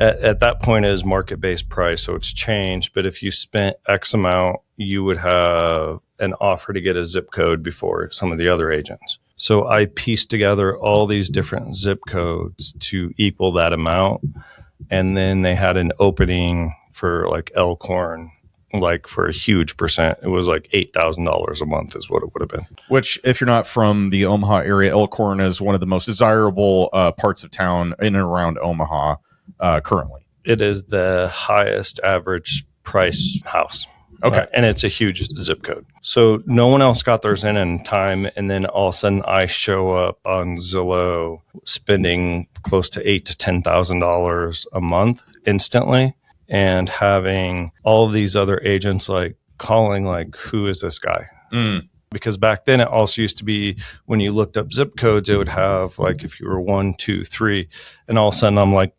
at that point is market-based price, so it's changed. But if you spent X amount, you would have an offer to get a zip code before some of the other agents. So I pieced together all these different zip codes to equal that amount. And then they had an opening for like Elkhorn, like for a huge percent. It was like $8,000 a month is what it would have been. Which, if you're not from the Omaha area, Elkhorn is one of the most desirable parts of town in and around Omaha currently. It is the highest average price house. Okay. And it's a huge zip code. So no one else got theirs in time. And then all of a sudden I show up on Zillow spending close to $8,000 to $10,000 a month instantly, and having all of these other agents like calling like, who is this guy? Because back then it also used to be when you looked up zip codes, it would have like if you were 1, 2, 3, and all of a sudden I'm like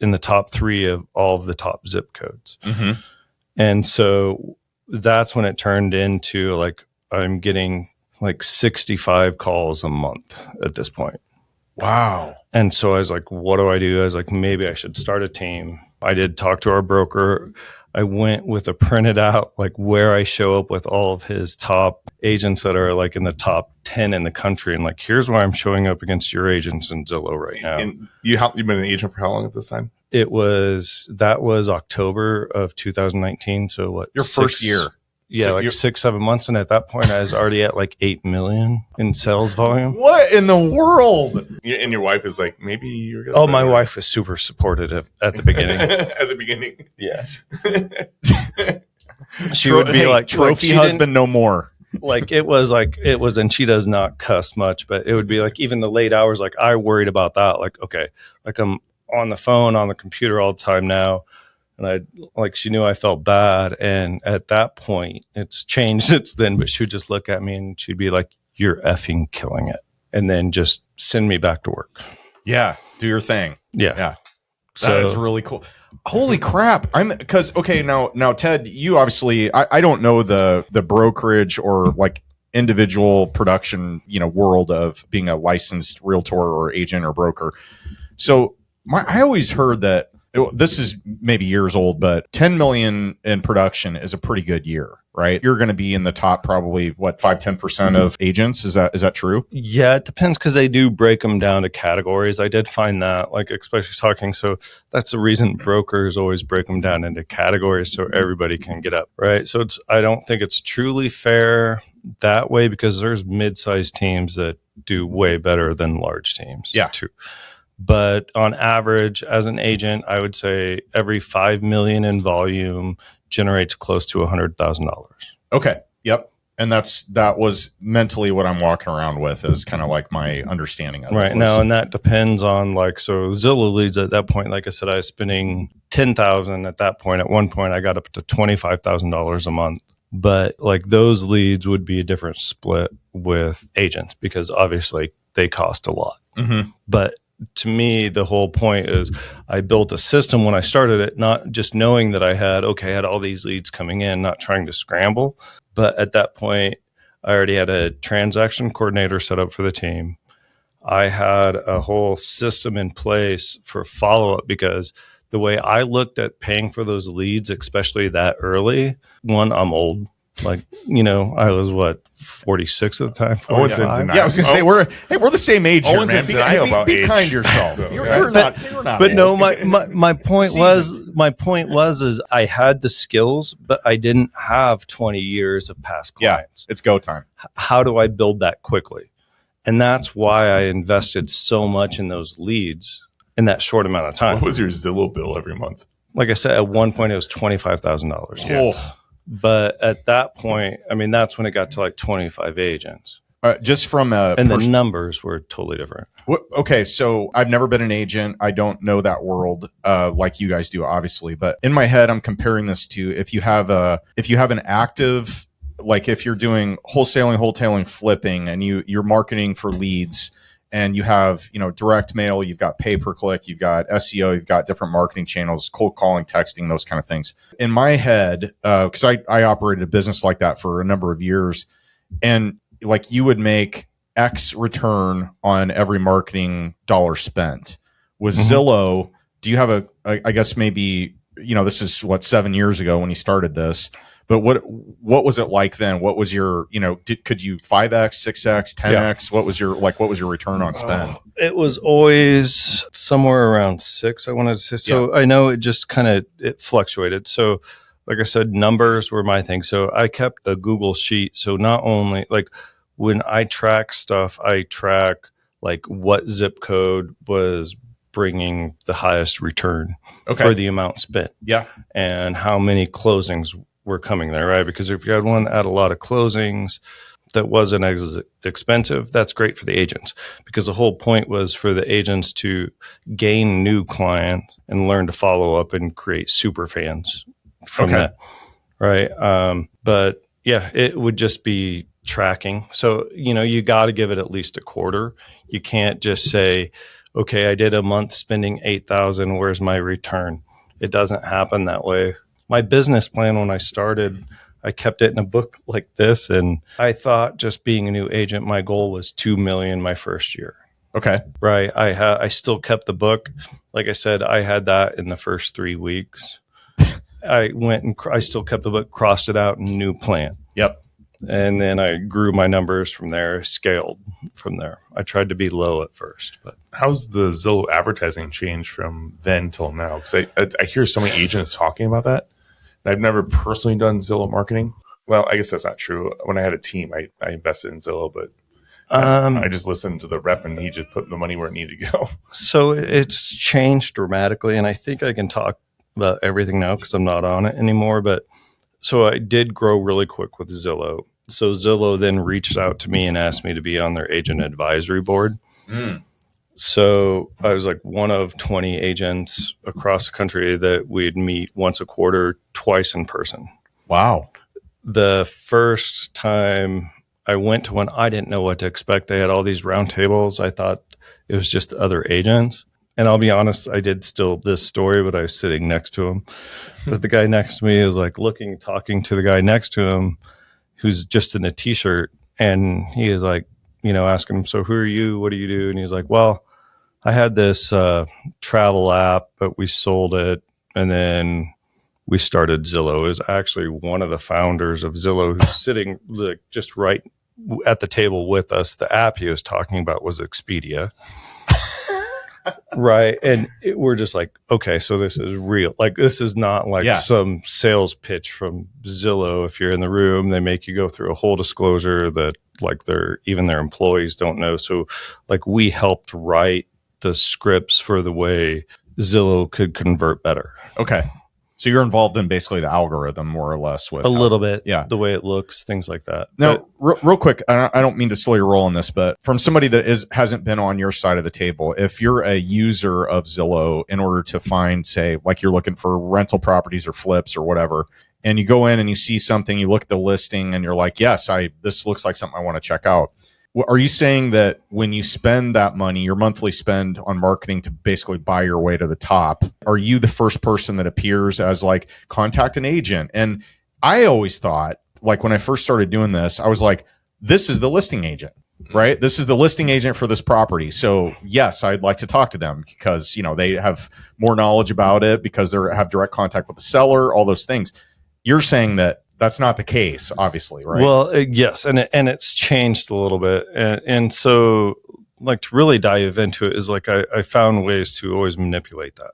in the top 3 of all of the top zip codes. Mm-hmm. And so that's when it turned into like I'm getting like 65 calls a month at this point. Wow. And so I was like, what do I do? I was like, maybe I should start a team. I did talk to our broker. I went with a printed out, like where I show up with all of his top agents that are like in the top 10 in the country. And like, here's where I'm showing up against your agents in Zillow right now. And you've been an agent for how long at this time? That was October of 2019. So what? Your first year. Yeah, so like 6-7 months. And at that point, I was already at like 8 million in sales volume. What in the world? And your wife is like, maybe you're going to. Oh, my wife was super supportive at the beginning. At the beginning. Yeah. She would be like, trophy husband no more. Like it was, and she does not cuss much, but it would be like even the late hours, like I worried about that. Like, okay, like I'm on the phone, on the computer all the time now. And she knew I felt bad. And at that point, it's changed since then, but she would just look at me and she'd be like, you're effing killing it. And then just send me back to work. Yeah. Do your thing. Yeah. That is really cool. Holy crap. Now Ted, you obviously, I don't know the brokerage or like individual production, world of being a licensed realtor or agent or broker. So I always heard that, this is maybe years old, but 10 million in production is a pretty good year, right? You're going to be in the top probably 5-10% of agents. Is that true? Yeah, it depends because they do break them down to categories. I did find that, like especially talking. So that's the reason brokers always break them down into categories so everybody can get up, right? So I don't think it's truly fair that way because there's mid-sized teams that do way better than large teams. Yeah, too. But on average, as an agent, I would say every 5 million in volume generates close to $100,000. Okay. Yep. And that was mentally what I'm walking around with is kind of like my understanding of it. Right now, and that depends on so Zillow leads at that point. Like I said, I was spending $10,000 at that point. At one point, I got up to $25,000 a month. But like those leads would be a different split with agents because obviously they cost a lot. Mm-hmm. But to me, the whole point is I built a system when I started it, not just knowing that I had all these leads coming in, not trying to scramble. But at that point, I already had a transaction coordinator set up for the team. I had a whole system in place for follow-up because the way I looked at paying for those leads, especially that early, one, I'm old. Like, I was 46 at the time. Yeah, I was going to say we're the same age here, man. Be kind to yourself. So, you're not. But no, my point was I had the skills, but I didn't have 20 years of past clients. Yeah, it's go time. How do I build that quickly? And that's why I invested so much in those leads in that short amount of time. What was your Zillow bill every month? Like I said, at one point it was $25,000. Yeah. Oh. But at that point, I mean, that's when it got to like 25 agents. Just from and the numbers were totally different. Okay, so I've never been an agent. I don't know that world like you guys do, obviously. But in my head, I'm comparing this to if you have an active, like if you're doing wholesaling, flipping, and you're marketing for leads. And you have, direct mail, you've got pay-per-click, you've got SEO, you've got different marketing channels, cold calling, texting, those kind of things. In my head, because I operated a business like that for a number of years, and like you would make X return on every marketing dollar spent. With Zillow, do you have I guess maybe, this is what, 7 years ago when you started this, but what was it like then? What was your, could you 5X, 6X, 10X? What was your return on spend? It was always somewhere around 6, I wanted to say. So I know it just it fluctuated. So like I said, numbers were my thing. So I kept a Google sheet. So not only like when I track stuff, I track like what zip code was bringing the highest return for the amount spent. Yeah. And how many closings were coming there, right? Because if you had one that had a lot of closings that wasn't as expensive, that's great for the agents, because the whole point was for the agents to gain new clients and learn to follow up and create super fans from that, right? But yeah, it would just be tracking. So, you got to give it at least a quarter. You can't just say, okay, I did a month spending 8,000. Where's my return? It doesn't happen that way. My business plan when I started, I kept it in a book like this. And I thought, just being a new agent, my goal was 2 million my first year. Okay. Right. I still kept the book. Like I said, I had that in the first 3 weeks. I went and I still kept the book, crossed it out, and new plan. Yep. And then I grew my numbers from there, scaled from there. I tried to be low at first, but how's the Zillow advertising changed from then till now? Because I hear so many agents talking about that. I've never personally done Zillow marketing. Well, I guess that's not true. When I had a team, I invested in Zillow, but I just listened to the rep and he just put the money where it needed to go. So it's changed dramatically. And I think I can talk about everything now because I'm not on it anymore. But so I did grow really quick with Zillow. So Zillow then reached out to me and asked me to be on their agent advisory board. So I was like one of 20 agents across the country that we'd meet once a quarter, twice in person. Wow. The first time I went to one, I didn't know what to expect. They had all these round tables. I thought it was just other agents. And I'll be honest, I did still this story, but I was sitting next to him. But the guy next to me was like talking to the guy next to him, who's just in a t-shirt. And he is like, asking him, so who are you? What do you do? And he's like, well, I had this travel app, but we sold it. And then we started Zillow. It was actually one of the founders of Zillow who's sitting just right at the table with us. The app he was talking about was Expedia. Right. And we're just like, okay, so this is real. Like, this is not like some sales pitch from Zillow. If you're in the room, they make you go through a whole disclosure that like even their employees don't know. So like we helped write the scripts for the way Zillow could convert better. Okay. So you're involved in basically the algorithm more or less with little bit, yeah, the way it looks, things like that. Now, real quick, I don't mean to slow your roll on this, but from somebody that hasn't been on your side of the table, if you're a user of Zillow in order to find, say, like you're looking for rental properties or flips or whatever, and you go in and you see something, you look at the listing and you're like, yes, this looks like something I want to check out. Are you saying that when you spend that money, your monthly spend on marketing to basically buy your way to the top, are you the first person that appears as like, contact an agent? And I always thought, like when I first started doing this, I was like, this is the listing agent, right? This is the listing agent for this property. So yes, I'd like to talk to them because, they have more knowledge about it because they have direct contact with the seller, all those things. You're saying that that's not the case, obviously, right? Well, yes, and it's changed a little bit, and so like to really dive into it is like I found ways to always manipulate that.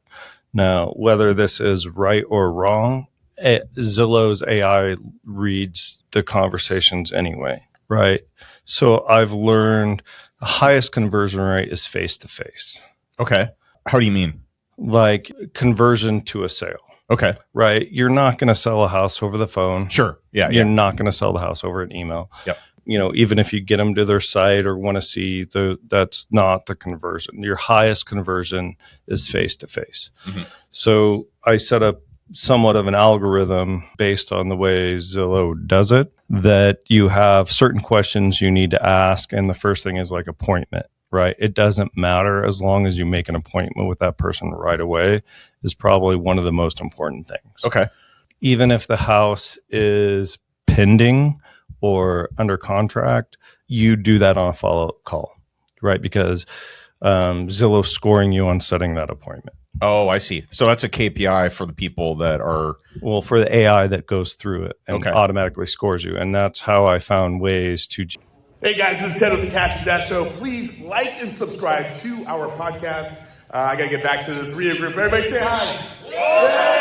Now, whether this is right or wrong, Zillow's AI reads the conversations anyway, right? So I've learned the highest conversion rate is face to face. Okay, how do you mean? Like conversion to a sale. Okay. Right. You're not going to sell a house over the phone. Sure. Yeah. You're not going to sell the house over an email. Yep. Even if you get them to their site or want to see that's not the conversion. Your highest conversion is face to face. So I set up somewhat of an algorithm based on the way Zillow does it, that you have certain questions you need to ask. And the first thing is like appointment. Right. It doesn't matter as long as you make an appointment with that person right away is probably one of the most important things. Okay. Even if the house is pending or under contract, you do that on a follow-up call, right? Because Zillow scoring you on setting that appointment. Oh, I see. So that's a KPI for the people that are Well, for the AI that goes through it and Okay. automatically scores you. And that's how I found ways to. Hey guys, this is Ted with the Kash Dash Show. Please like and subscribe to our podcast. I gotta get back to this RIA group. Everybody say hi.